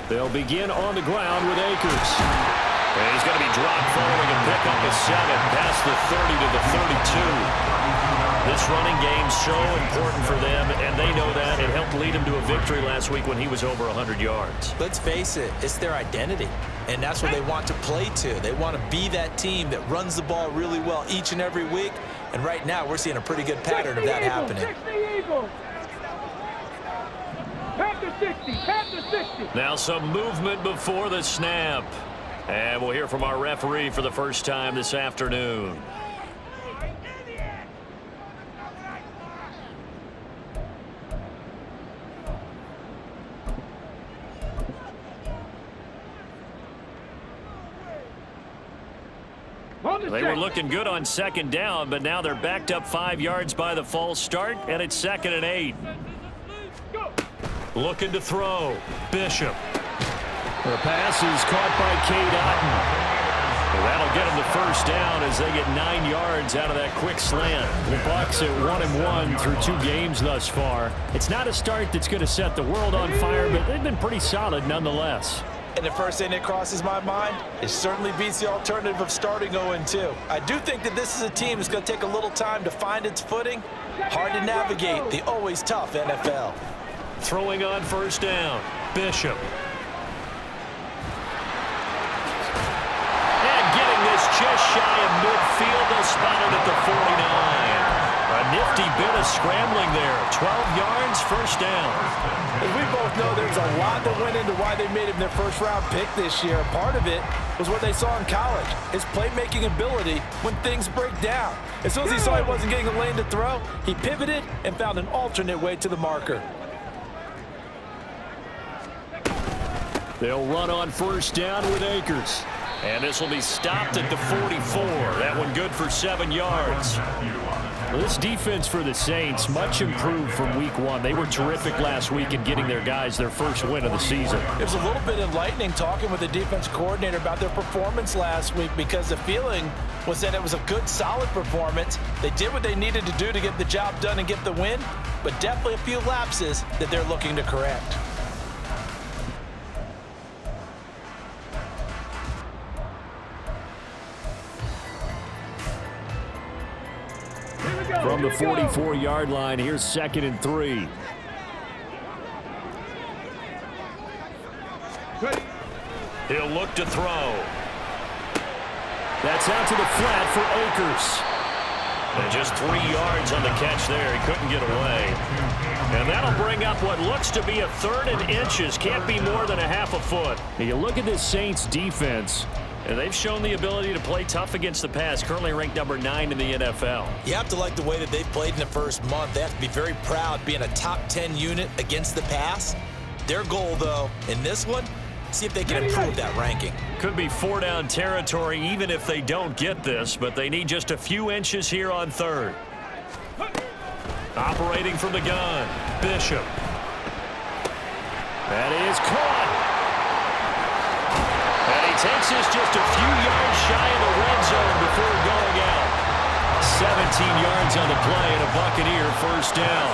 They'll begin on the ground with Akers. And he's going to be dropped following a pick up a 7 past the 30 to the 32. This running game's so important for them, and they know that. It helped lead him to a victory last week when he was over 100 yards. Let's face it, it's their identity, and that's what they want to play to. They want to be that team that runs the ball really well each and every week, and right now we're seeing a pretty good pattern of that happening. Now some movement before the snap. And we'll hear from our referee for the first time this afternoon. They were looking good on second down, but now they're backed up 5 yards by the false start, and it's 2nd and 8. Looking to throw. Bishop. The pass is caught by Cade Otton. Well, that'll get them the first down as they get 9 yards out of that quick slant. The Bucs at 1-1 through 2 games thus far. It's not a start that's going to set the world on fire, but they've been pretty solid nonetheless. And the first thing that crosses my mind, it certainly beats the alternative of starting 0-2. I do think that this is a team that's going to take a little time to find its footing. Hard to navigate the always tough NFL. Throwing on first down. Bishop. And getting this just shy of midfield. They'll spot it at the 49. A nifty bit of scrambling there. 12 yards, first down. As we both know, there's a lot that went into why they made him their first-round pick this year. Part of it was what they saw in college, his playmaking ability when things break down. As soon as he saw he wasn't getting a lane to throw, he pivoted and found an alternate way to the marker. They'll run on first down with Akers. And this will be stopped at the 44. That one good for 7 yards. Well, this defense for the Saints, much improved from week 1. They were terrific last week in getting their guys their first win of the season. It was a little bit enlightening talking with the defense coordinator about their performance last week, because the feeling was that it was a good, solid performance. They did what they needed to do to get the job done and get the win, but definitely a few lapses that they're looking to correct. From the 44-yard line, here's 2nd and 3. He'll look to throw. That's out to the flat for Akers. And just 3 yards on the catch there. He couldn't get away. And that'll bring up what looks to be a 3rd and inches. Can't be more than a half a foot. Now you look at this Saints defense, and they've shown the ability to play tough against the pass, currently ranked number 9 in the NFL. You have to like the way that they've played in the first month. They have to be very proud being a top 10 unit against the pass. Their goal, though, in this one, see if they can improve that ranking. Could be 4-down territory even if they don't get this, but they need just a few inches here on 3rd. Operating from the gun, Bishop. That is caught. And he takes this just a few yards shy of the red zone before going out. 17 yards on the play and a Buccaneer first down.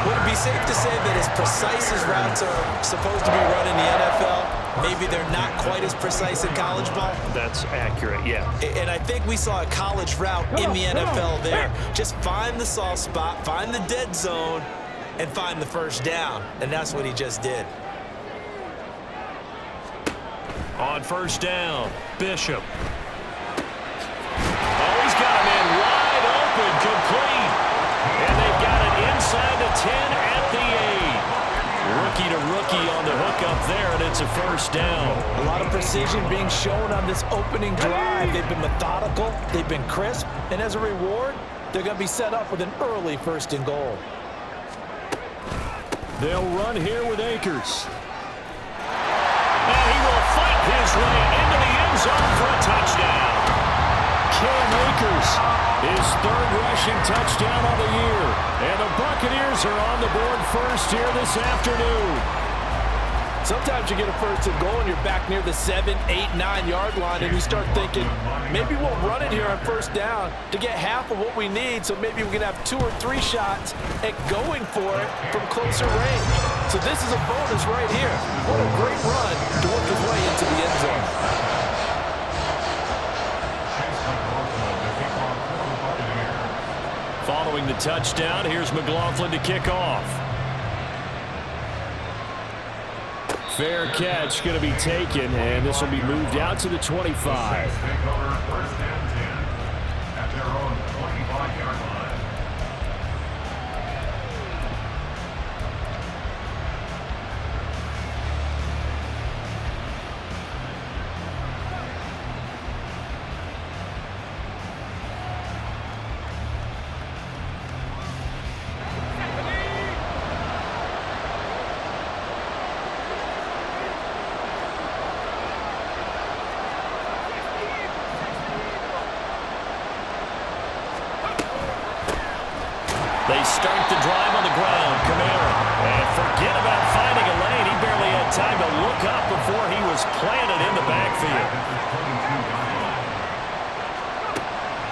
Would it be safe to say that as precise as routes are supposed to be run in the NFL, maybe they're not quite as precise in college ball? That's accurate, yeah. And I think we saw a college route in the NFL there. Just find the soft spot, find the dead zone, and find the first down. And that's what he just did. On first down, Bishop. Oh, he's got a man wide open, complete. And they've got it inside the 10 at the 8. Rookie to rookie on the hook up there, and it's a first down. A lot of precision being shown on this opening drive. They've been methodical, they've been crisp, and as a reward, they're going to be set up with an early 1st and goal. They'll run here with Akers. And he will fight his way into the end zone for a touchdown. Cam Akers, his 3rd rushing touchdown of the year. And the Buccaneers are on the board first here this afternoon. Sometimes you get a first and goal and you're back near the 7, 8, 9-yard line and you start thinking, maybe we'll run it here on first down to get half of what we need, so maybe we can have 2 or 3 shots at going for it from closer range. So this is a bonus right here. What a great run to work his way into the end zone. Following the touchdown, here's McLaughlin to kick off. Fair catch going to be taken, and this will be moved out to the 25. They start the drive on the ground. Kamara. And forget about finding a lane. He barely had time to look up before he was planted in the backfield.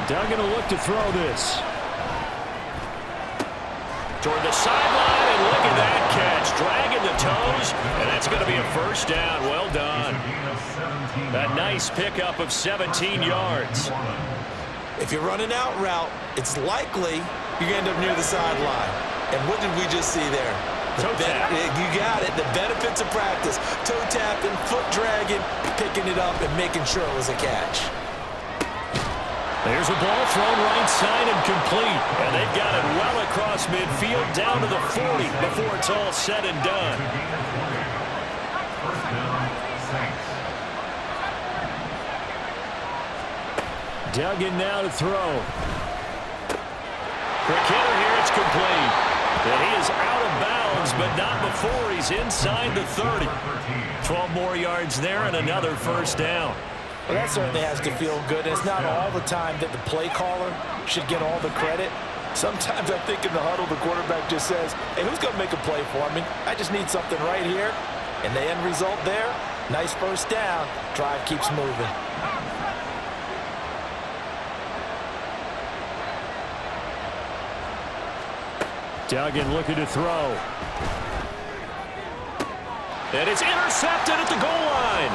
Duggan will look to throw this. Toward the sideline, and look at that catch. Dragging the toes, and that's going to be a first down. Well done. That nice pickup of 17 yards. If you're running out route, it's likely you're going to end up near the sideline. And what did we just see there? Toe tap. You got it. The benefits of practice. Toe tapping, foot dragging, picking it up, and making sure it was a catch. There's a ball thrown right side and complete. And they've got it well across midfield down to the 40 before it's all said and done. Duggan now to throw. Quick hitter here, it's complete. And he is out of bounds, but not before he's inside the 30. 12 more yards there and another first down. Well, that certainly has to feel good. It's not all the time that the play caller should get all the credit. Sometimes I think in the huddle, the quarterback just says, hey, who's going to make a play for me? I just need something right here. And the end result there, nice first down. Drive keeps moving. Duggan looking to throw. And it's intercepted at the goal line.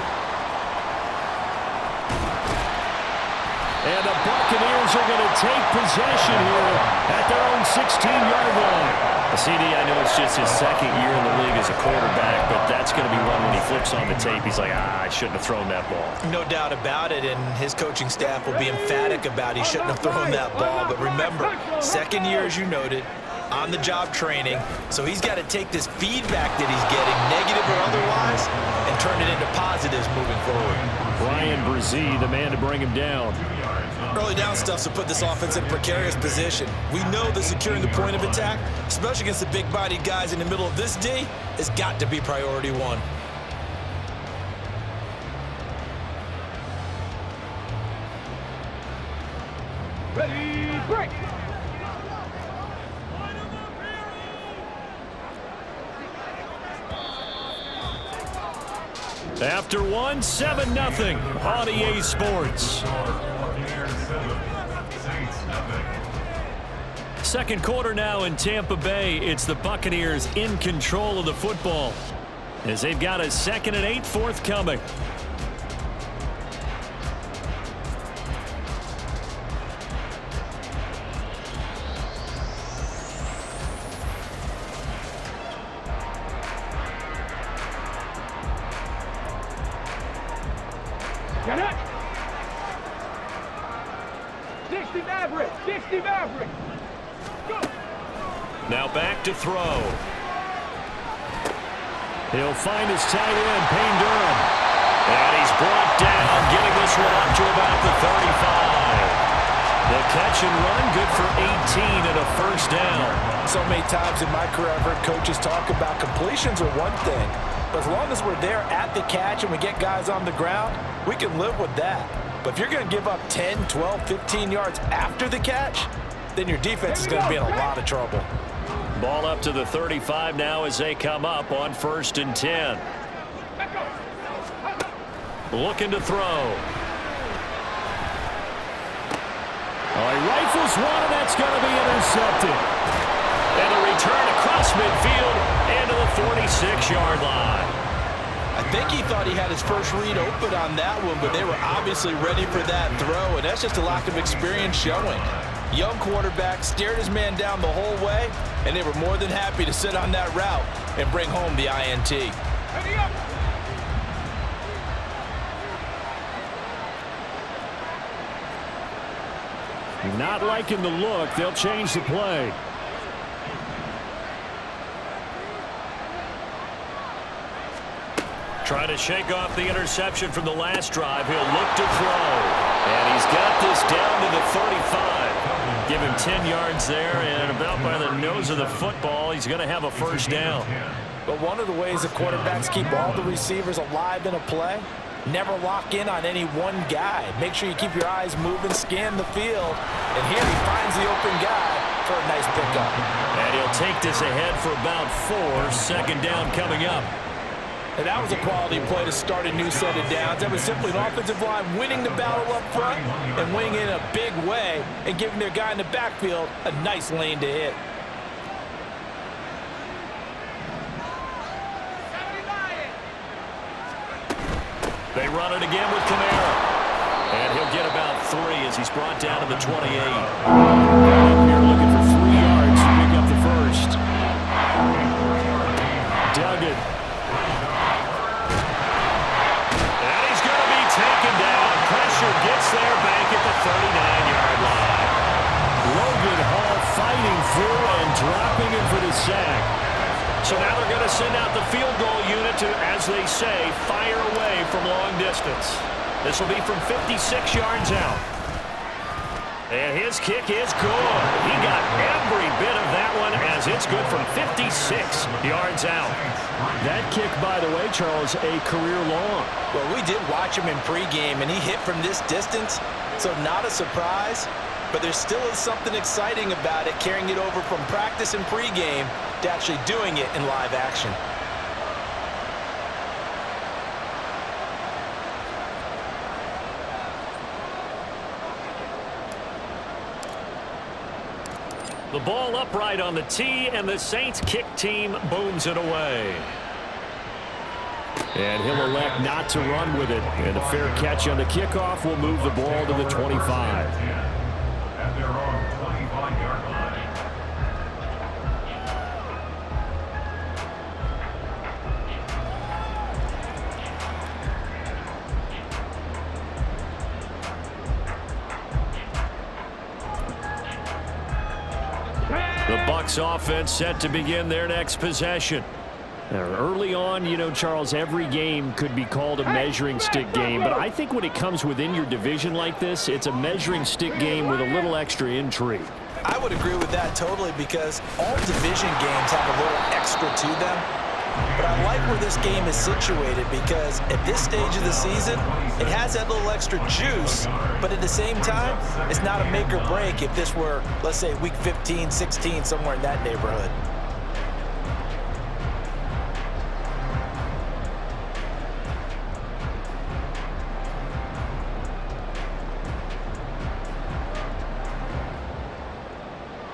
And the Buccaneers are going to take possession here at their own 16-yard line. CD, I know it's just his second year in the league as a quarterback, but that's going to be one when he flips on the tape. He's like, I shouldn't have thrown that ball. No doubt about it, and his coaching staff will be emphatic about he shouldn't have thrown that ball. But remember, second year, as you noted, on-the-job training, so he's got to take this feedback that he's getting, negative or otherwise, and turn it into positives moving forward. Brian Brzee, the man to bring him down. Early down stuff to put this offense in a precarious position. We know that securing the point of attack, especially against the big-bodied guys in the middle of this D, has got to be priority one. Ready, break! After one, 7-0 on EA Sports. Second quarter now in Tampa Bay. It's the Buccaneers in control of the football as they've got a 2nd and 8 forthcoming. Get it! 60 Maverick! 60 Maverick! Go! Now back to throw. He'll find his tight end, Payne Durham. And he's brought down, getting this one up to about the 35. The catch and run, good for 18 and a first down. So many times in my career, I've heard coaches talk about completions are one thing. But as long as we're there at the catch and we get guys on the ground, we can live with that. But if you're going to give up 10, 12, 15 yards after the catch, then your defense is going to be in a lot of trouble. Ball up to the 35 now as they come up on 1st and 10. Looking to throw. Oh, he rifles one, and that's going to be intercepted. And a return across midfield and to the 46-yard line. I think he thought he had his first read open on that one, but they were obviously ready for that throw, and that's just a lack of experience showing. Young quarterback stared his man down the whole way, and they were more than happy to sit on that route and bring home the INT. Ready up. Not liking the look. They'll change the play. Trying to shake off the interception from the last drive. He'll look to throw. And he's got this down to the 35. Give him 10 yards there, and about by the nose of the football, he's going to have a first down. But one of the ways the quarterbacks keep all the receivers alive in a play, never lock in on any one guy. Make sure you keep your eyes moving, scan the field, and here he finds the open guy for a nice pickup. And he'll take this ahead for about 4. Second down coming up. And that was a quality play to start a new set of downs. That was simply an offensive line winning the battle up front and winning it in a big way and giving their guy in the backfield a nice lane to hit. They run it again with Kamara. And he'll get about 3 as he's brought down to the 28. Here looking for 3 yards to pick up the first. Duggan. And he's going to be taken down. Pressure gets there back at the 39-yard line. Logan Hall fighting through and dropping him for the sack. So now they're going to send out the field goal unit to, as they say, fire away from long distance. This will be from 56 yards out. And his kick is good. He got every bit of that one as it's good from 56 yards out. That kick, by the way, Charles, a career long. Well, we did watch him in pregame, and he hit from this distance, so not a surprise. But there still is something exciting about it, carrying it over from practice and pregame to actually doing it in live action. The ball upright on the tee, and the Saints kick team booms it away. And he'll elect not to run with it. And a fair catch on the kickoff will move the ball to the 25. At their own 25-yard line. The Bucs offense set to begin their next possession. Now, early on, you know, Charles, every game could be called a measuring stick game, but I think when it comes within your division like this, it's a measuring stick game with a little extra intrigue. I would agree with that totally, because all division games have a little extra to them. But I like where this game is situated, because at this stage of the season, it has that little extra juice, but at the same time, it's not a make or break if this were, let's say, week 15, 16, somewhere in that neighborhood.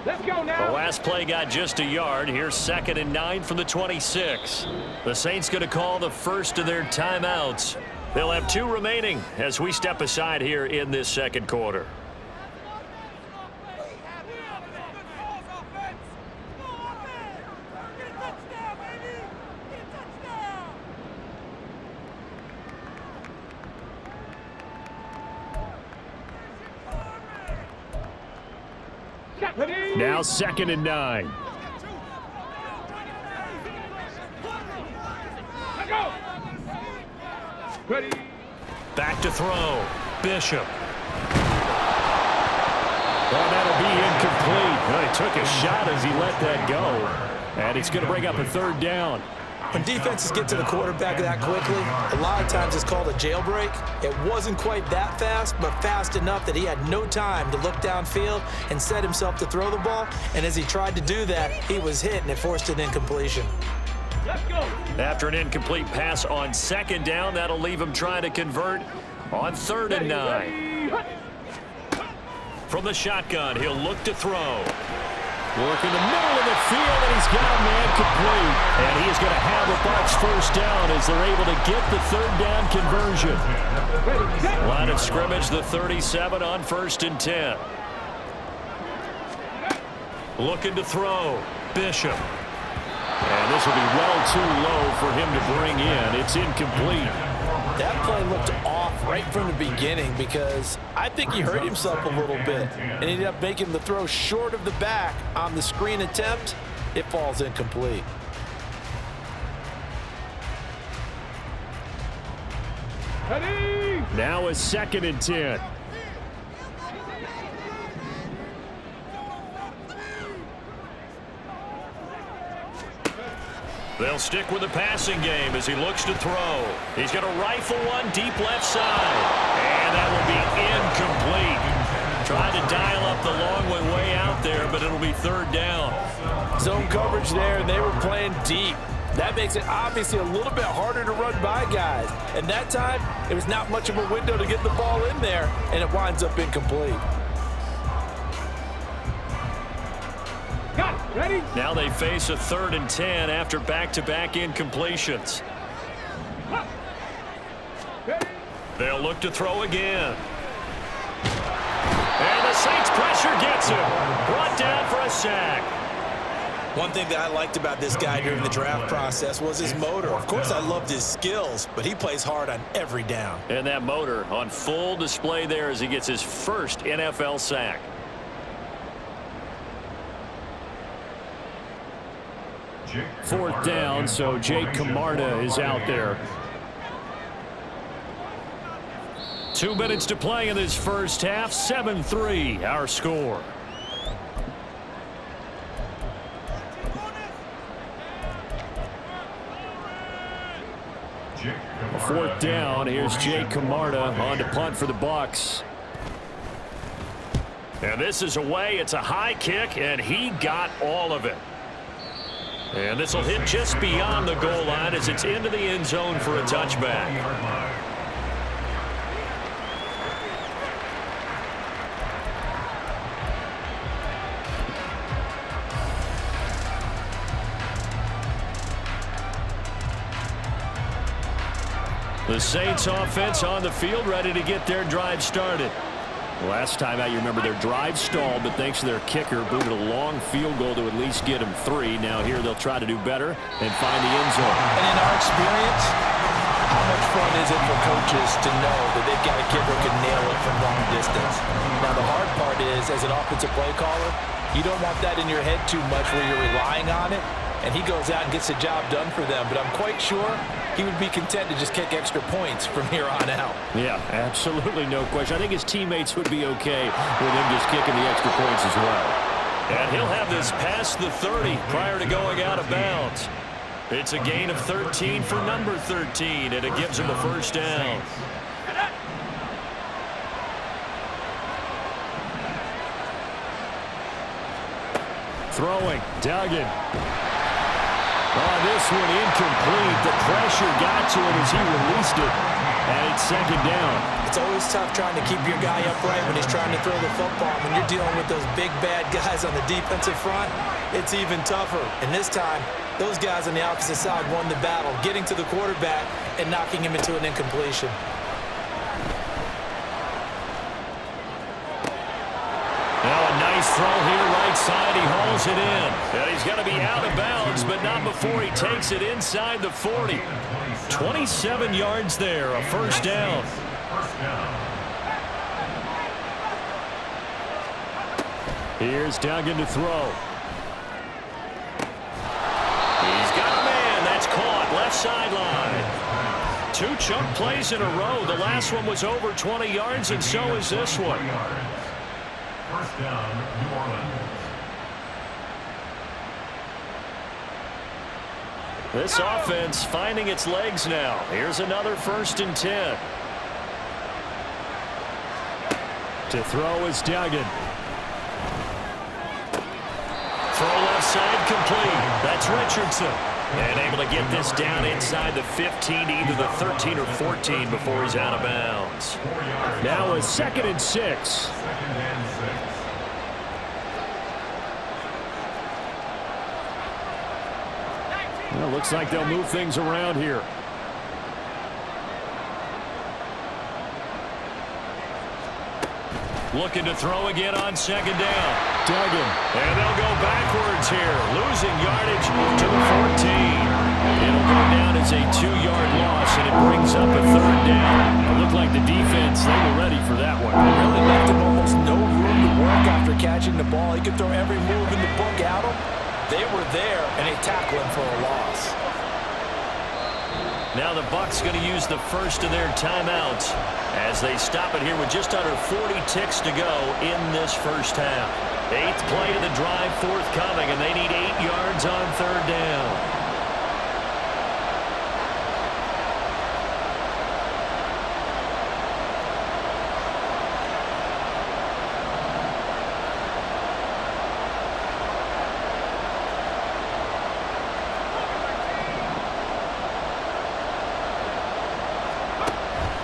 Let's go The now. last play got just a yard. Here's 2nd and 9 from the 26. The Saints going to call the first of their timeouts. They'll have 2 remaining as we step aside here in this second quarter. Now 2nd and 9. Let's go. Ready. Back to throw. Bishop. Well, that'll be incomplete. Well, he took a shot as he let that go. And it's going to bring up a 3rd down. When defenses get to the quarterback that quickly, a lot of times it's called a jailbreak. It wasn't quite that fast, but fast enough that he had no time to look downfield and set himself to throw the ball. And as he tried to do that, he was hit, and it forced an incompletion. After an incomplete pass on second down, that'll leave him trying to convert on 3rd and 9. From the shotgun, he'll look to throw. Working the middle of the field, and he's got a man complete. And he's going to have the Bucs first down as they're able to get the 3rd down conversion. Line of scrimmage, the 37 on 1st and 10. Looking to throw. Bishop. And this will be well too low for him to bring in. It's incomplete. That play looked off right from the beginning because I think he hurt himself a little bit and ended up making the throw short of the back on the screen attempt. It falls incomplete. Now it's 2nd and 10. They'll stick with the passing game as he looks to throw. He's going to rifle one deep left side. And that will be incomplete. Tried to dial up the long way out there, but it'll be 3rd down. Zone coverage there, and they were playing deep. That makes it obviously a little bit harder to run by guys. And that time, it was not much of a window to get the ball in there, and it winds up incomplete. Got it. Ready? Now they face a 3rd and 10 after back-to-back incompletions. They'll look to throw again. And the Saints pressure gets him. Brought down for a sack. One thing that I liked about this guy during the draft process was his motor. Of course, I loved his skills, but he plays hard on every down. And that motor on full display there as he gets his first NFL sack. Fourth down, so Jake Camarda is out there. 2 minutes to play in this first half. 7-3, our score. Fourth down, here's Jake Camarda on to punt for the Bucs. And this is away. It's a high kick, and he got all of it. And this will hit just beyond the goal line as it's into the end zone for a touchback. The Saints offense on the field, ready to get their drive started. Last time out, you remember their drive stalled, but thanks to their kicker, booted a long field goal to at least get them 3. Now here they'll try to do better and find the end zone. And in our experience, how much fun is it for coaches to know that they've got a kicker who can nail it from long distance? Now the hard part is, as an offensive play caller, you don't want that in your head too much where you're relying on it, and he goes out and gets the job done for them. But I'm quite sure he would be content to just kick extra points from here on out. Yeah, absolutely no question. I think his teammates would be okay with him just kicking the extra points as well. And he'll have this past the 30 prior to going out of bounds. It's a gain of 13 for number 13, and it gives him a first down. Throwing, Duggan. Oh, this one incomplete. The pressure got to him as he released it, and it's 2nd down. It's always tough trying to keep your guy upright when he's trying to throw the football. When you're dealing with those big, bad guys on the defensive front, it's even tougher. And this time, those guys on the opposite side won the battle, getting to the quarterback and knocking him into an incompletion. Now a nice throw here, right side. He hauls it in. And he's going to be out of bounds, but not before he takes it inside the 40. 27 yards there, a first down. Here's Duggan to throw. He's got a man. That's caught. Left sideline. 2 chunk plays in a row. The last one was over 20 yards, and so is this one. First down, New Orleans. This offense finding its legs now. Here's another 1st and 10. To throw is Duggan. Throw left side complete. That's Richardson. And able to get this down inside the 15 to either the 13 or 14 before he's out of bounds. Now a 2nd and 6. 2nd and 6. Well, looks like they'll move things around here. Looking to throw again on 2nd down. Duggan. And they'll go backwards here, losing yardage to the 14. It'll go down as a 2-yard loss, and it brings up a 3rd down. It looked like the defense, they were ready for that one. Really left him almost no room to work after catching the ball. He could throw every move in the book at him. They were there, and they tackled him for a loss. Now the Bucs going to use the first of their timeouts as they stop it here with just under 40 ticks to go in this first half. 8th play of the drive forthcoming, and they need 8 yards on 3rd down.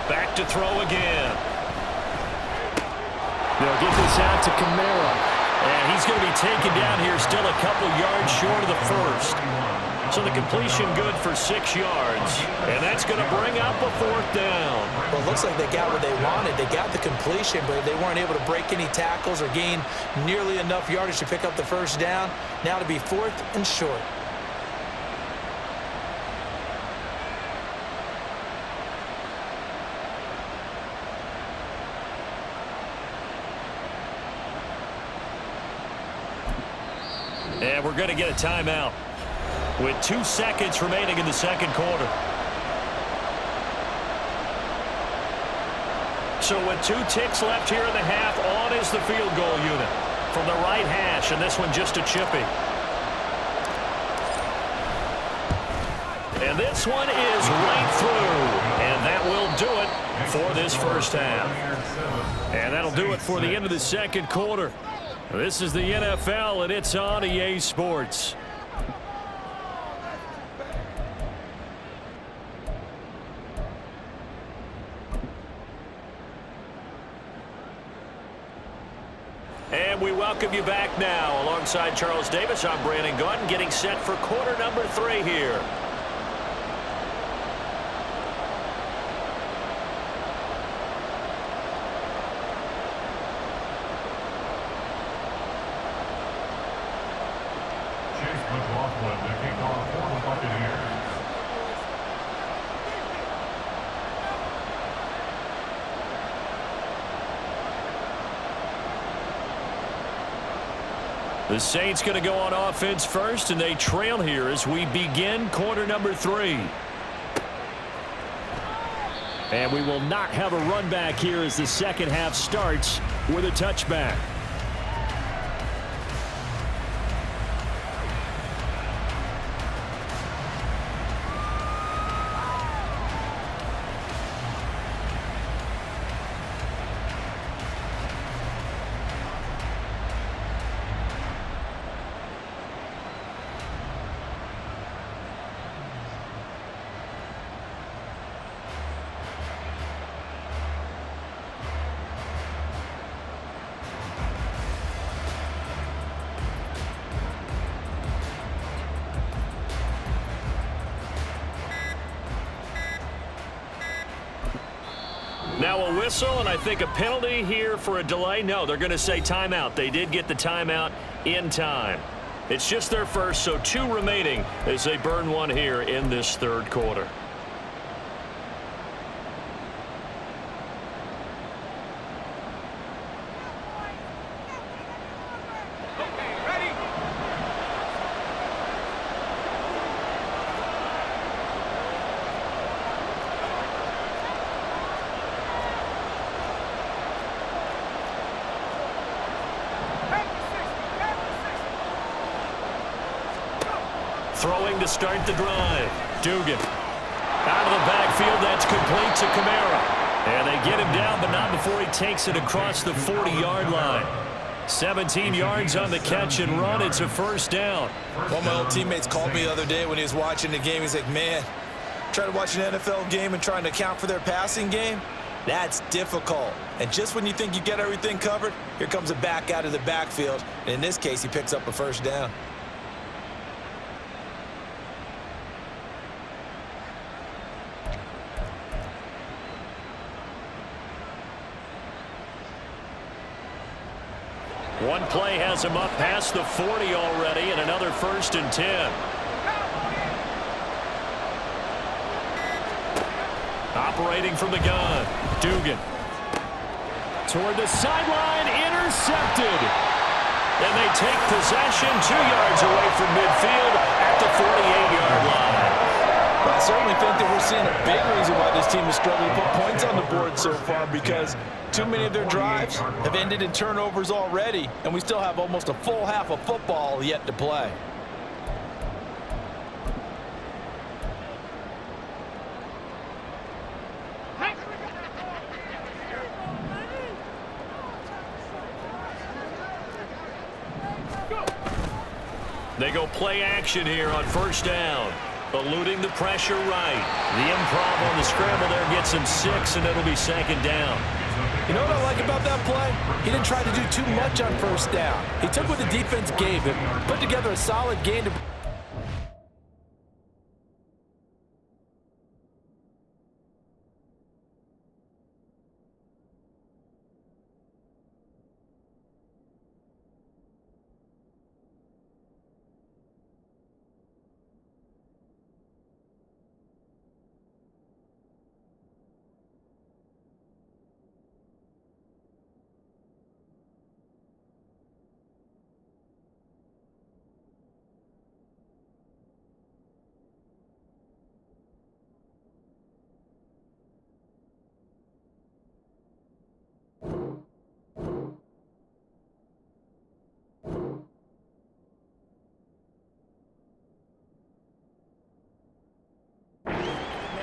Back to throw again. They'll get this out to Kamara. And he's going to be taken down here, still a couple yards short of the first. So the completion good for 6 yards. And that's going to bring up a 4th down. Well, it looks like they got what they wanted. They got the completion, but they weren't able to break any tackles or gain nearly enough yardage to pick up the 1st down. Now to be 4th and short. And we're going to get a timeout with 2 seconds remaining in the 2nd quarter. So with 2 ticks left here in the half, on is the field goal unit from the right hash, and this one just a chippy. And this one is right through, and that will do it for this first half. And that'll do it for the end of the 2nd quarter. This is the NFL, and it's on EA Sports. And we welcome you back now. Alongside Charles Davis, I'm Brandon Gaudin, getting set for quarter number 3 here. The Saints going to go on offense first, and they trail here as we begin quarter number 3. And we will not have a run back here as the 2nd half starts with a touchback. Now a whistle, and I think a penalty here for a delay. No, they're going to say timeout. They did get the timeout in time. It's just their first, so 2 remaining as they burn 1 here in this 3rd quarter. Throwing to start the drive. Dugan. Out of the backfield, that's complete to Kamara. And they get him down, but not before he takes it across the 40-yard line. 17 yards on the catch and run. It's a first down. One of my old teammates called me the other day when he was watching the game. He's like, man, trying to watch an NFL game and trying to account for their passing game, that's difficult. And just when you think you get everything covered, here comes a back out of the backfield. And in this case, he picks up a first down. One play has him up past the 40 already, and another 1st and 10. Operating from the gun, Dugan. Toward the sideline, intercepted. And they take possession 2 yards away from midfield at the 48-yard line. Well, I certainly think that we're seeing a big reason why this team is struggling to put points on the board so far, because too many of their drives have ended in turnovers already, and we still have almost a full half of football yet to play. They go play action here on 1st down. Eluding the pressure right. The improv on the scramble there gets him 6, and it'll be 2nd down. You know what I like about that play? He didn't try to do too much on 1st down. He took what the defense gave him, put together a solid game to...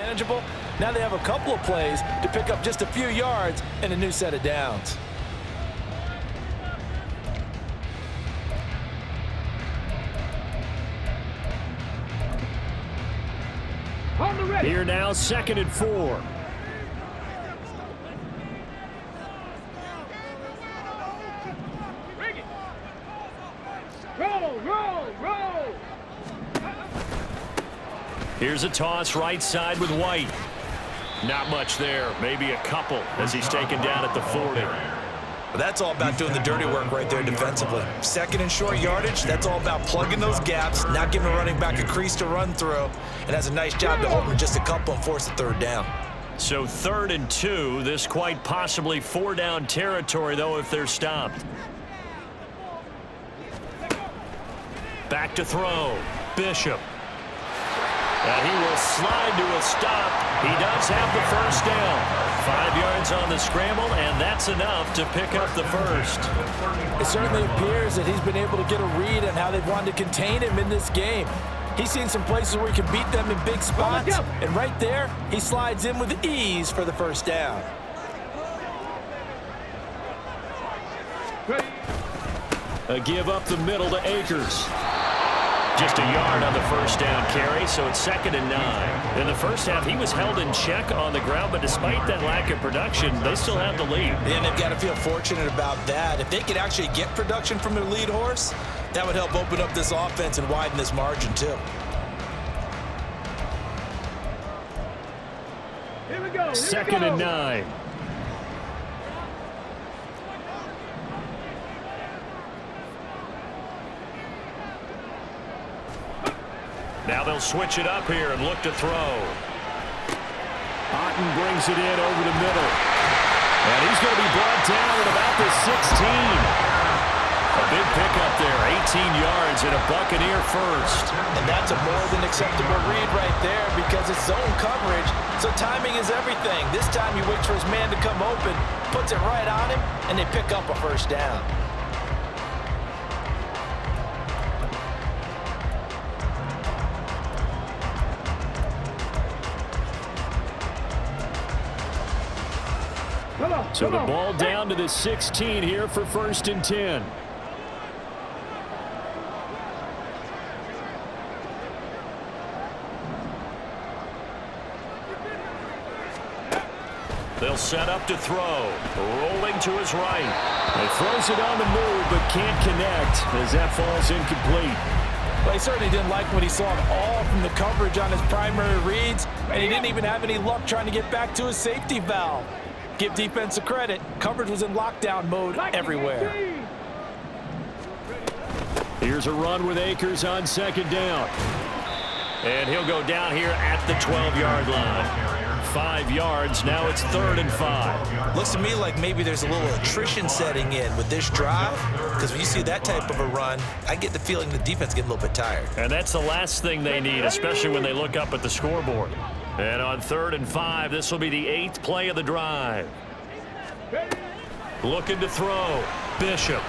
manageable. Now they have a couple of plays to pick up just a few yards and a new set of downs. Here now, 2nd and 4. Roll! Here's a toss right side with White. Not much there, maybe a couple as he's taken down at the 40. But that's all about doing the dirty work right there defensively. 2nd and short yardage, that's all about plugging those gaps, not giving a running back a crease to run through, and has a nice job to open just a couple and force a 3rd down. So 3rd and 2, this quite possibly 4-down territory, though, if they're stopped. Back to throw, Bishop. And he will slide to a stop. He does have the 1st down. 5 yards on the scramble, and that's enough to pick up the 1st. It certainly appears that he's been able to get a read on how they've wanted to contain him in this game. He's seen some places where he can beat them in big spots, and right there, he slides in with ease for the 1st down. A give up the middle to Akers. Just a yard on the 1st down carry, so it's 2nd and 9. In the first half, he was held in check on the ground, but despite that lack of production, they still have the lead. And they've got to feel fortunate about that. If they could actually get production from their lead horse, that would help open up this offense and widen this margin, too. Here we go. 2nd and 9. Now they'll switch it up here and look to throw. Otten brings it in over the middle. And he's going to be brought down at about the 16. A big pickup there, 18 yards and a Buccaneer 1st. And that's a more than acceptable read right there because it's zone coverage, so timing is everything. This time he waits for his man to come open, puts it right on him, and they pick up a 1st down. So the ball down to the 16 here for 1st and 10. They'll set up to throw. Rolling to his right. He throws it on the move, but can't connect as that falls incomplete. Well, he certainly didn't like what he saw at all from the coverage on his primary reads, and he didn't even have any luck trying to get back to his safety valve. Give defense a credit. Coverage was in lockdown mode everywhere. Here's a run with Akers on 2nd down. And he'll go down here at the 12-yard line. 5 yards. Now it's 3rd and 5. Looks to me like maybe there's a little attrition setting in with this drive, because when you see that type of a run, I get the feeling the defense getting a little bit tired. And that's the last thing they need, especially when they look up at the scoreboard. And on 3rd and 5, this will be the 8th play of the drive. Looking to throw. Bishop.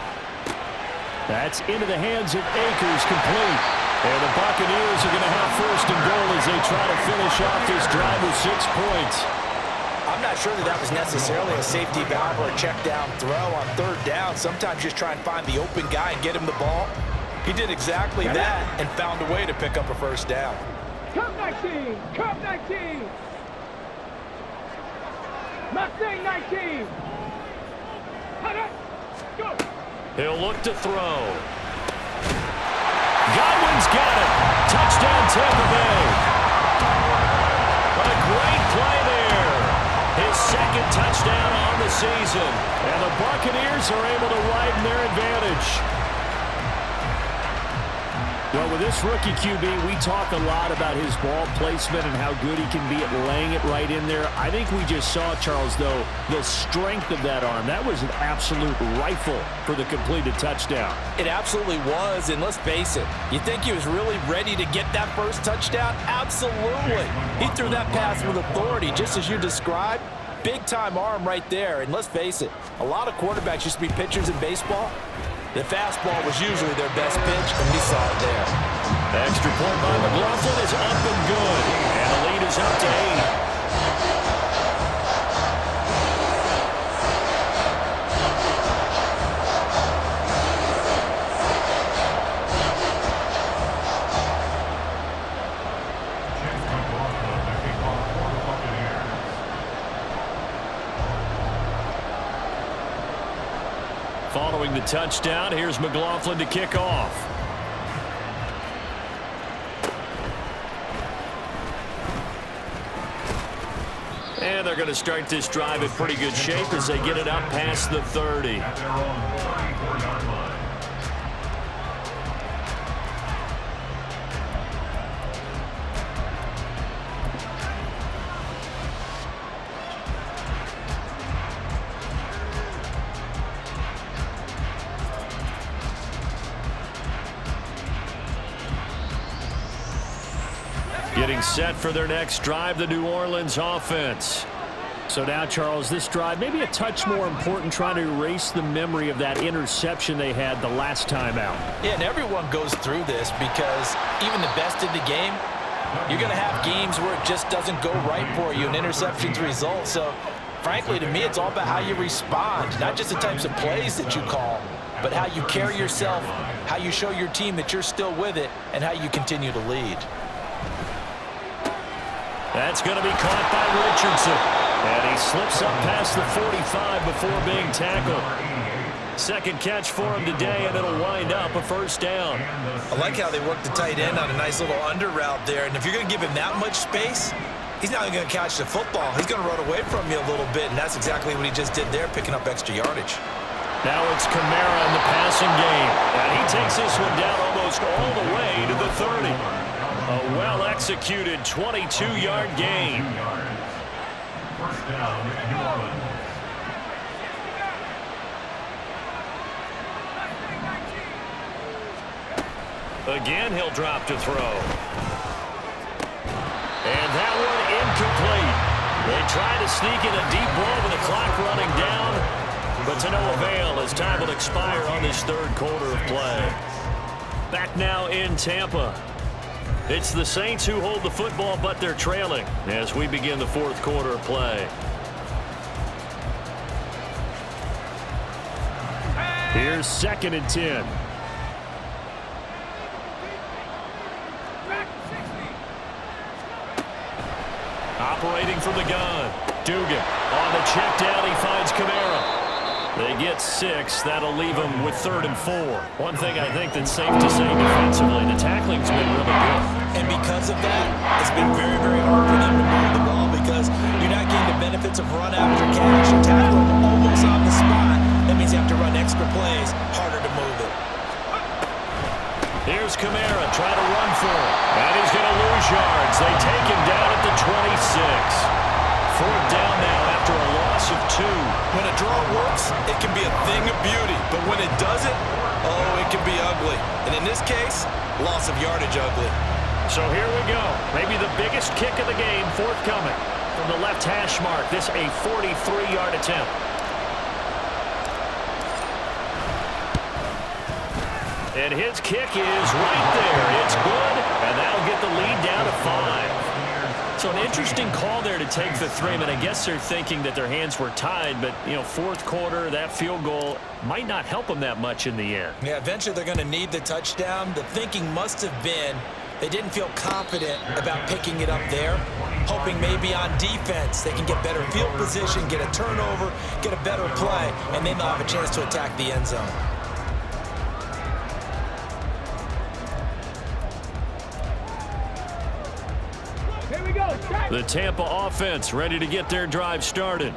That's into the hands of Akers, complete. And the Buccaneers are going to have 1st and goal as they try to finish off this drive with 6 points. I'm not sure that was necessarily a safety valve or a check down throw on 3rd down. Sometimes just try and find the open guy and get him the ball. He did exactly that and found a way to pick up a 1st down. Cup 19! Cup 19! Mustang 19! Go! He'll look to throw. Godwin's got it. Touchdown, Tampa Bay. A great play there. His 2nd touchdown on the season. And the Buccaneers are able to widen their advantage. Well, with this rookie QB, we talk a lot about his ball placement and how good he can be at laying it right in there. I think we just saw, Charles, though, the strength of that arm. That was an absolute rifle for the completed touchdown. It absolutely was, and let's face it, you think he was really ready to get that 1st touchdown? Absolutely. He threw that pass with authority, just as you described. Big-time arm right there, and let's face it, a lot of quarterbacks used to be pitchers in baseball. The fastball was usually their best pitch, and we saw it there. Extra point by McLaughlin is up and good. And the lead is up to 8. Following the touchdown, here's McLaughlin to kick off. And they're going to start this drive in pretty good shape as they get it up past the 30. Getting set for their next drive, the New Orleans offense. So now, Charles, this drive maybe a touch more important, trying to erase the memory of that interception they had the last time out. Yeah, and everyone goes through this because even the best in the game, you're going to have games where it just doesn't go right for you, and interceptions result. So, frankly, to me, it's all about how you respond, not just the types of plays that you call, but how you carry yourself, how you show your team that you're still with it, and how you continue to lead. That's going to be caught by Richardson. And he slips up past the 45 before being tackled. 2nd catch for him today, and it'll wind up a 1st down. I like how they work the tight end on a nice little under route there. And if you're going to give him that much space, he's not going to catch the football. He's going to run away from you a little bit, and that's exactly what he just did there, picking up extra yardage. Now it's Kamara in the passing game. And he takes this one down almost all the way to the 30. A well-executed 22-yard gain. 1st down, New Orleans. Again, he'll drop to throw. And that one incomplete. They try to sneak in a deep ball with the clock running down, but to no avail as time will expire on this 3rd quarter of play. Back now in Tampa. It's the Saints who hold the football, but they're trailing as we begin the 4th quarter of play. Here's 2nd and 10. Operating from the gun. Dugan on the check down. He finds Kamara. They get 6. That'll leave them with 3rd and 4. One thing I think that's safe to say defensively, the tackling's been really good. And because of that, it's been very, very hard for them to move the ball because you're not getting the benefits of run after catch. You tackle them almost on the spot. That means you have to run extra plays, harder to move it. Here's Kamara trying to run for it. And he's going to lose yards. They take him down at the 26. 4th down now after a loss of 2. When a draw works, it can be a thing of beauty. But when it doesn't, oh, it can be ugly. And in this case, loss of yardage ugly. So here we go. Maybe the biggest kick of the game forthcoming. From the left hash mark, this a 43-yard attempt. And his kick is right there. It's good, and that'll get the lead down to 5. So an interesting call there to take the 3. I mean, I guess they're thinking that their hands were tied, but, you know, 4th quarter, that field goal might not help them that much in the end. Yeah, eventually they're going to need the touchdown. The thinking must have been they didn't feel confident about picking it up there, hoping maybe on defense they can get better field position, get a turnover, get a better play, and then they'll have a chance to attack the end zone. Here we go. The Tampa offense ready to get their drive started.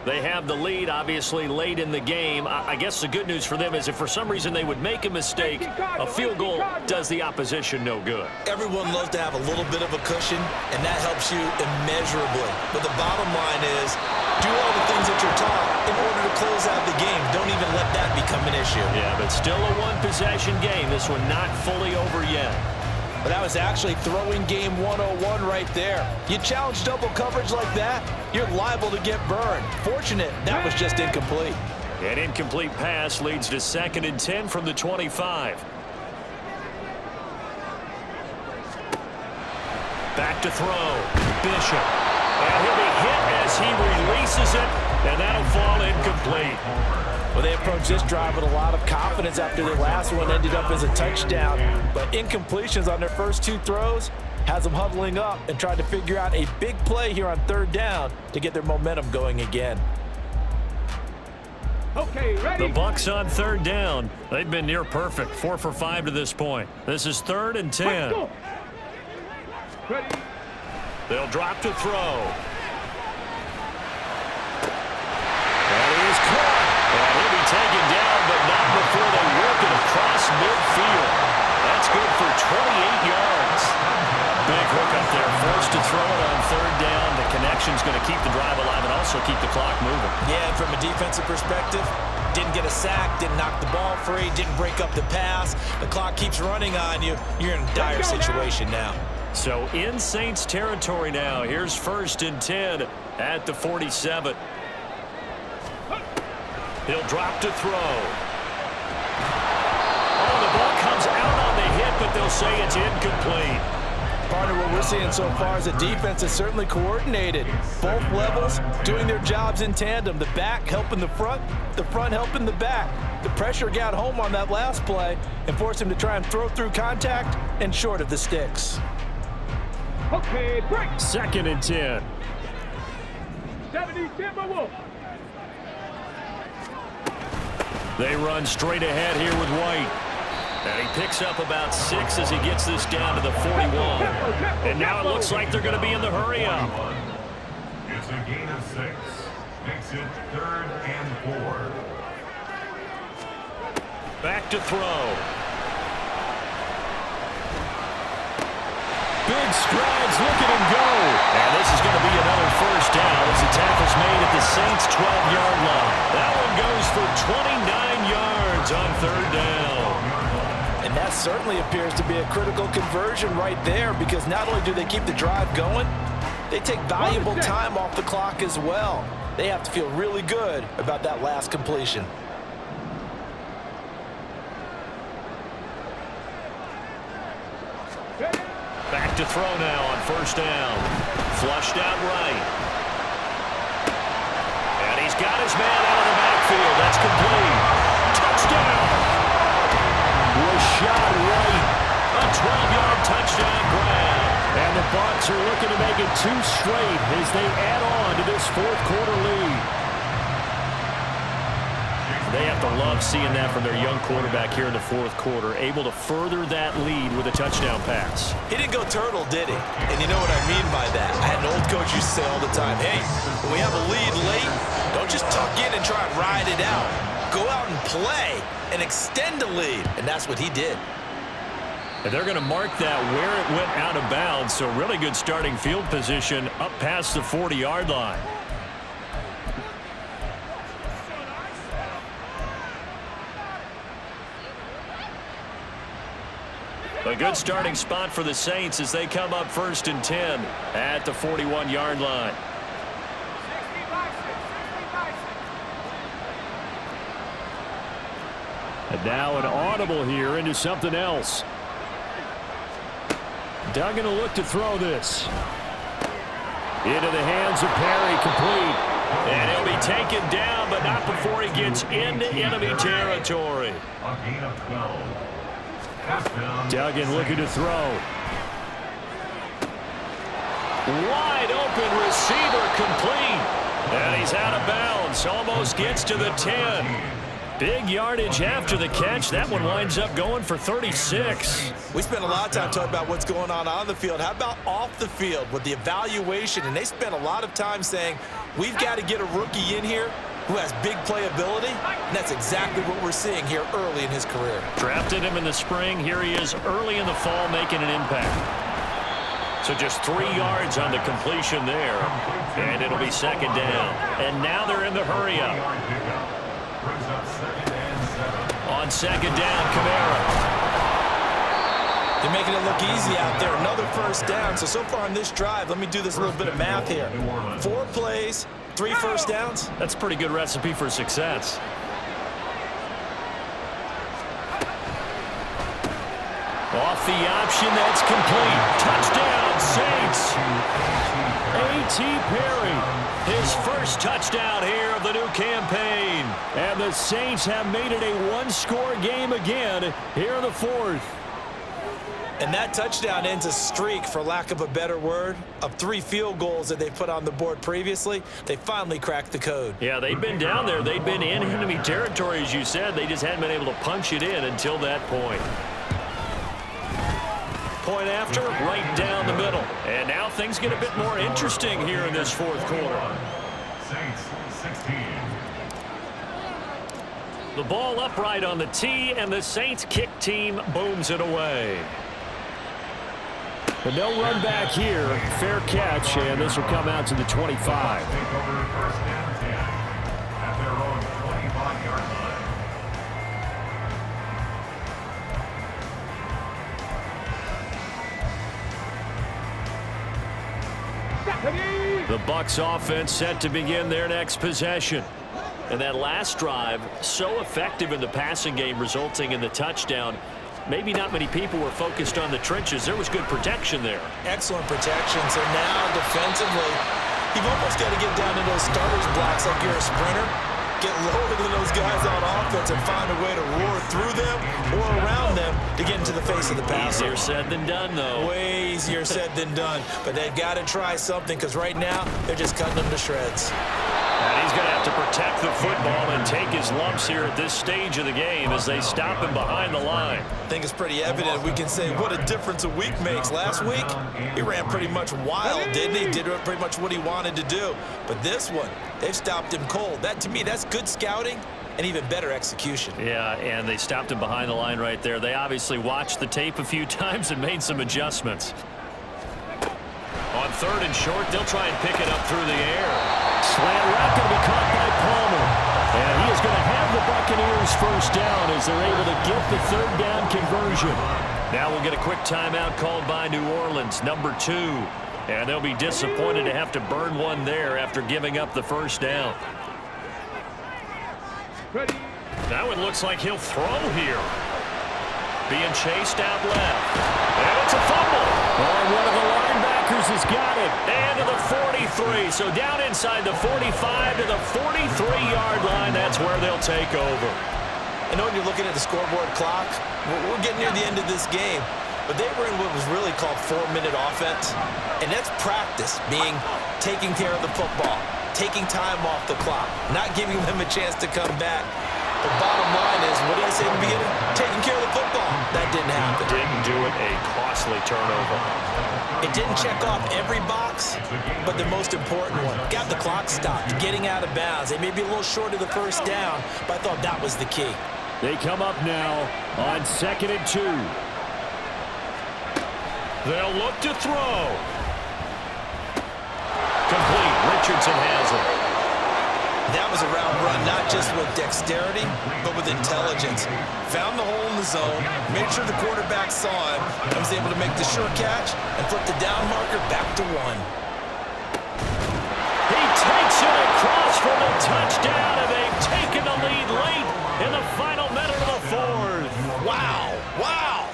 They have the lead, obviously, late in the game. I guess the good news for them is if for some reason they would make a mistake, a field goal does the opposition no good. Everyone loves to have a little bit of a cushion, and that helps you immeasurably. But the bottom line is, do all the things that you're taught in order to close out the game. Don't even let that become an issue. Yeah, but still a one-possession game. This one not fully over yet. But that was actually throwing game 101 right there. You challenge double coverage like that, you're liable to get burned. Fortunate, that was just incomplete. An incomplete pass leads to 2nd and 10 from the 25. Back to throw. Bishop. And he'll be hit as he releases it, and that'll fall incomplete. Well, they approached this drive with a lot of confidence after their last one ended up as a touchdown. But incompletions on their first 2 throws has them huddling up and trying to figure out a big play here on 3rd down to get their momentum going again. Okay, ready. The Bucs on 3rd down. They've been near perfect, 4 for 5 to this point. This is 3rd and 10. Go. Ready. They'll drop to throw. That is caught. And he'll be taken down, but not before they work it across midfield. That's good for 28 yards. Big hook up there, forced to throw it on 3rd down. The connection's going to keep the drive alive and also keep the clock moving. Yeah, and from a defensive perspective, didn't get a sack, didn't knock the ball free, didn't break up the pass. The clock keeps running on you. You're in a dire situation now. So in Saints territory now. Here's 1st and 10 at the 47. He'll drop to throw. Oh, the ball comes out on the hit, but they'll say it's incomplete. Partner, what we're seeing so far is the defense is certainly coordinated. Both levels doing their jobs in tandem. The back helping the front helping the back. The pressure got home on that last play and forced him to try and throw through contact and short of the sticks. Okay, break. 2nd and 10. 70 Timberwolves. They run straight ahead here with White. And he picks up about 6 as he gets this down to the 41. And now it looks like they're going to be in the hurry-up. It's a gain of 6. Makes it 3rd and 4. Back to throw. Big strides, look at him go. And this is going to be another 1st down as the tackle's made at the Saints' 12-yard line. That one goes for 29 yards on 3rd down. And that certainly appears to be a critical conversion right there because not only do they keep the drive going, they take valuable time off the clock as well. They have to feel really good about that last completion. Back to throw now on 1st down. Flushed out right. And he's got his man out of the backfield. That's complete. Touchdown. shot right. A 12-yard touchdown grab. And the Bucs are looking to make it 2 straight as they add on to this fourth-quarter lead. They have to love seeing that from their young quarterback here in the fourth quarter, able to further that lead with a touchdown pass. He didn't go turtle, did he? And you know what I mean by that. I had an old coach used to say all the time, hey, when we have a lead late, don't just tuck in and try and ride it out. Go out and play and extend the lead. And that's what he did. And they're going to mark that where it went out of bounds, so really good starting field position up past the 40-yard line. A good starting spot for the Saints as they come up 1st and 10 at the 41-yard line. And now an audible here into something else. Duggan will look to throw this. Into the hands of Perry, complete. And he'll be taken down, but not before he gets into enemy territory. A gain of 12. Duggan looking to throw. Wide open receiver, complete. And he's out of bounds, almost gets to the 10. Big yardage after the catch. That one winds up going for 36. We spent a lot of time talking about what's going on the field. How about off the field with the evaluation? And they spent a lot of time saying, we've got to get a rookie in here who has big playability, and that's exactly what we're seeing here early in his career. Drafted him in the spring. Here he is early in the fall making an impact. So just 3 yards on the completion there, and it'll be 2nd down. And now they're in the hurry-up. On 2nd down, Kamara. They're making it look easy out there. Another 1st down. So far on this drive, let me do this little bit of math here. 4 plays, 3 first downs. That's a pretty good recipe for success. Off the option, that's complete. Touchdown, Saints. A.T. Perry. His first touchdown here of the new campaign. And the Saints have made it a 1-score game again here in the 4th. And that touchdown ends a streak, for lack of a better word, of 3 field goals that they put on the board previously. They finally cracked the code. Yeah, they'd been down there. They'd been in enemy territory, as you said. They just hadn't been able to punch it in until that point. Point after, right down the middle. And now things get a bit more interesting here in this 4th quarter. Saints 16. The ball upright on the tee, and the Saints kick team booms it away. But no run back here. Fair catch, and this will come out to the 25. Take over 1st and 10 at their own 25-yard line. The Bucs offense set to begin their next possession. And that last drive, so effective in the passing game, resulting in the touchdown. Maybe not many people were focused on the trenches. There was good protection there. Excellent protection. So now defensively, you've almost got to get down to those starters blocks like you're a sprinter. Get lower than those guys on offense and find a way to roar through them or around them to get into the face of the passer. Easier said than done, though. Way easier said than done. But they've got to try something, because right now they're just cutting them to shreds. And he's going to have to protect the football and take his lumps here at this stage of the game as they stop him behind the line. I think it's pretty evident. We can say what a difference a week makes. Last week, he ran pretty much wild, didn't he? Did pretty much what he wanted to do. But this one, they've stopped him cold. That, to me, that's good scouting and even better execution. Yeah, and they stopped him behind the line right there. They obviously watched the tape a few times and made some adjustments. On 3rd and short, they'll try and pick it up through the air. Slant route going to be caught by Palmer. And he is going to have the Buccaneers 1st down as they're able to get the 3rd down conversion. Now we'll get a quick timeout called by New Orleans, number 2. And they'll be disappointed to have to burn one there after giving up the 1st down. Ready. That one looks like he'll throw here. Being chased out left. And it's a fumble. Oh, one of the linebackers has got it. And to the 43. So down inside the 45 to the 43-yard line. That's where they'll take over. I know when you're looking at the scoreboard clock, we're getting near the end of this game, but they were in what was really called 4-minute offense, and that's practice, being taking care of the football, taking time off the clock, not giving them a chance to come back. The bottom line is, what did I say in the beginning? Taking care of the football. That didn't happen. Didn't do it, a costly turnover. It didn't check off every box, but the most important one. Got the clock stopped, getting out of bounds. They may be a little short of the first down, but I thought that was the key. They come up now on 2nd and 2. They'll look to throw. Complete. Richardson has it. That was a route run, not just with dexterity, but with intelligence. Found the hole in the zone, made sure the quarterback saw him, and was able to make the sure catch and flip the down marker back to 1. He takes it across for the touchdown, and they've taken the lead late in the final minute of the 4th. Wow, wow.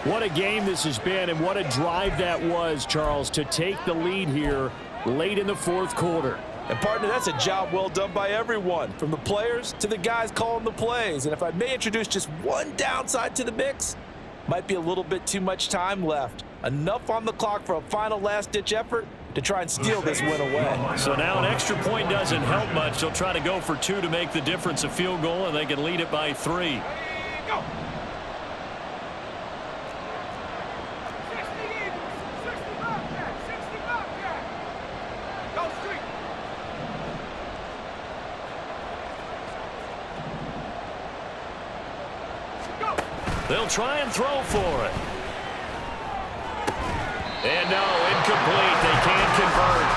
What a game this has been, and what a drive that was, Charles, to take the lead here late in the 4th quarter. And, partner, that's a job well done by everyone, from the players to the guys calling the plays. And if I may introduce just one downside to the mix, might be a little bit too much time left. Enough on the clock for a final last-ditch effort to try and steal this win away. So now an extra point doesn't help much. They'll try to go for 2 to make the difference a field goal, and they can lead it by 3. Go. They'll try and throw for it. And no, incomplete. They can't convert.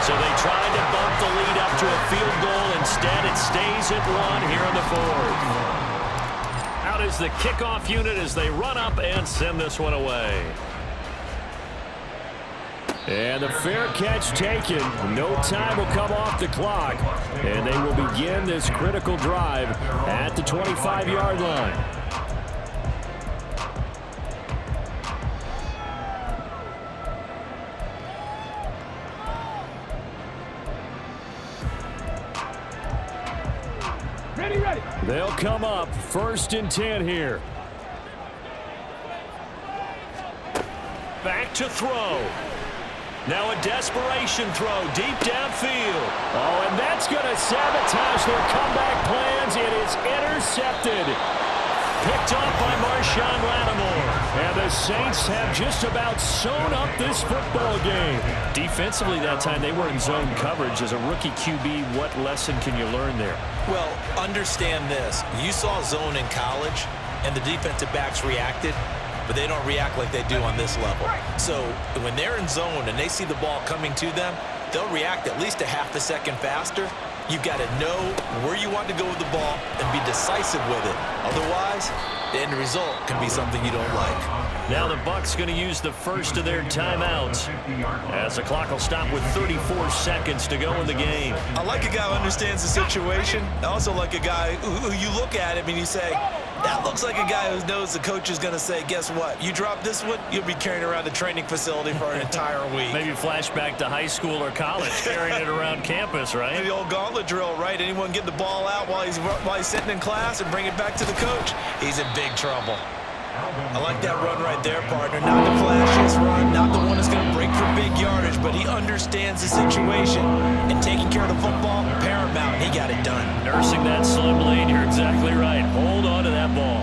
So they tried to bump the lead up to a field goal. Instead, it stays at 1 here in the 4th. Out is the kickoff unit as they run up and send this one away. And the fair catch taken. No time will come off the clock. And they will begin this critical drive at the 25-yard line. Ready. They'll come up 1st and 10 here. Back to throw. Now a desperation throw deep downfield. Oh, and that's going to sabotage their comeback plans. It is intercepted. Picked off by Marshawn Lattimore. And the Saints have just about sewn up this football game. Defensively that time, they were in zone coverage. As a rookie QB, what lesson can you learn there? Well, understand this. You saw zone in college, and the defensive backs reacted, but they don't react like they do on this level. So when they're in zone and they see the ball coming to them, they'll react at least a half a second faster. You've got to know where you want to go with the ball and be decisive with it. Otherwise, the end result can be something you don't like. Now the Bucs going to use the first of their timeouts as the clock will stop with 34 seconds to go in the game. I like a guy who understands the situation. I also like a guy who you look at him and you say, that looks like a guy who knows the coach is going to say, guess what? You drop this one, you'll be carrying around the training facility for an entire week. Maybe flashback to high school or college, carrying it around campus, right? Maybe the old gauntlet drill, right? Anyone get the ball out while he's sitting in class and bring it back to the coach? He's in big trouble. I like that run right there, partner. Not the flashiest run, not the one that's going to break for big yardage, but he understands the situation, and taking care of the football, paramount, he got it done. Nursing that slim lane, you're exactly right. Hold on to that ball.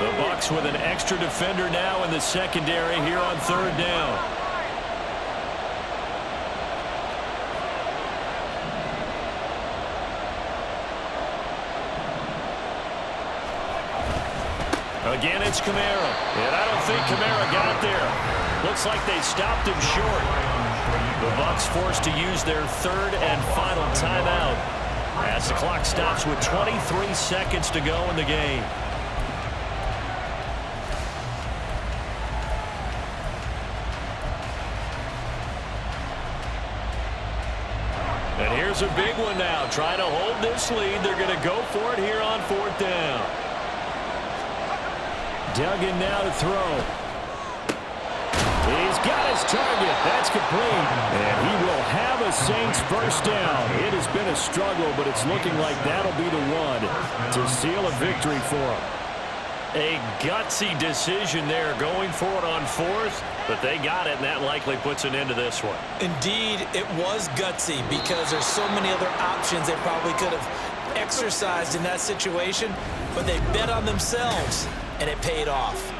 The Bucs with an extra defender now in the secondary here on 3rd down. Again, it's Kamara. And I don't think Kamara got there. Looks like they stopped him short. The Bucs forced to use their 3rd and final timeout as the clock stops with 23 seconds to go in the game. And here's a big one now. Trying to hold this lead. They're going to go for it here on 4th down. Duggan now to throw. He's got his target. That's complete. And he will have a Saints first down. It has been a struggle, but it's looking like that'll be the one to seal a victory for them. A gutsy decision there going for it on fourth, but they got it, and that likely puts an end to this one. Indeed, it was gutsy because there's so many other options they probably could have exercised in that situation, but they bet on themselves, and it paid off.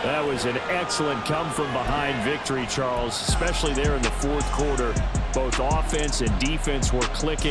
That was an excellent come-from-behind victory, Charles, especially there in the fourth quarter. Both offense and defense were clicking.